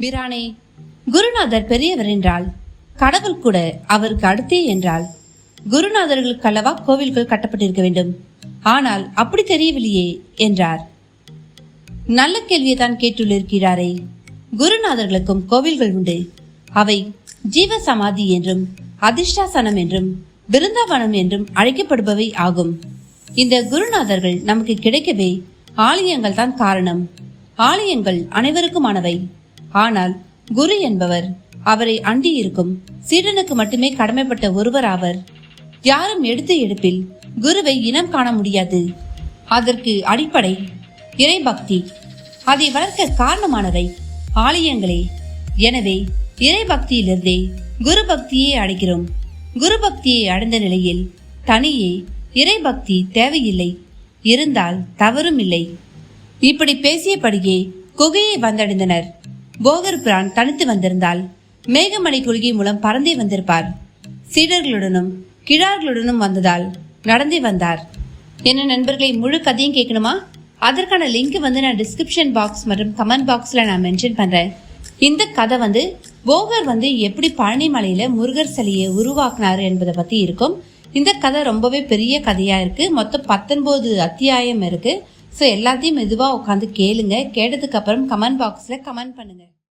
பிரானே, குருநாதர் பெரியவர் என்றால் கடவுள் கூட அவருக்கு அடுத்தே என்றால் குருநாதர்களுக்கு அல்லவா கோவில்கள் கட்டப்பட்டிருக்க வேண்டும். ஆனால் அப்படி தெரியவில்லையே என்றார். நல்ல கேள்வியை தான் கேட்டுள்ளிருக்கிறாரே. குருநாதர்களுக்கும் கோவில்கள் உண்டு. அவை ஜீவ சமாதி என்றும் அதிர்ஷ்டாசனம் என்றும் பிருந்தாவனம் என்றும் அழைக்கப்படுபவை ஆகும். இந்த குருநாதர்கள் நமக்கு கிடைக்கவே ஆலயங்கள் தான் காரணம். ஆலயங்கள் அனைவருக்குமானவை. ஆனால் குரு என்பவர் அவரை அண்டி இருக்கும் சீடனுக்கு மட்டுமே கடமைப்பட்ட ஒருவர் ஆவர். யாரும் எடுத்த எடுப்பில் குருவை இனம் காண முடியாது. அதற்கு அடிப்படை இறைபக்தி. அதை வளர்க்க காரணமானவை ஆலயங்களே. எனவே இறை பக்தியிலிருந்தே குரு பக்தியை அடைகிறோம். குரு பக்தியை அடைந்த நிலையில் தனியே இறை பக்தி தேவையில்லை. இருந்தால் தவறும் இல்லை. இப்படி பேசியபடியே குகையை வந்தடைந்தனர். போகர் பிரான் தனித்து வந்திருந்தால் மேகமலை குலுகை மூலம் பறந்தே வந்திருப்பார். சீடர்களுடனும் கிழார்களுடனும் வந்ததால் நடந்தே வந்தார். என்ன நண்பர்களை, முழு கதையும் கேட்கணுமா? அதற்கான லிங்க் நான் டிஸ்கிரிப்ஷன் பாக்ஸ் மற்றும் கமெண்ட் பாக்ஸ்ல நான் மென்ஷன் பண்றேன். இந்த கதை போகர் எப்படி பழனி மலையில முருகர் சிலையை உருவாக்குனாரு என்பதை பத்தி இருக்கும். இந்த கதை ரொம்பவே பெரிய கதையா இருக்கு. மொத்தம் 19 அத்தியாயம் இருக்கு. ஸோ எல்லாத்தையும் மெதுவா உட்காந்து கேளுங்க. கேட்டதுக்கு அப்புறம் கமெண்ட் பாக்ஸ்ல கமெண்ட் பண்ணுங்க.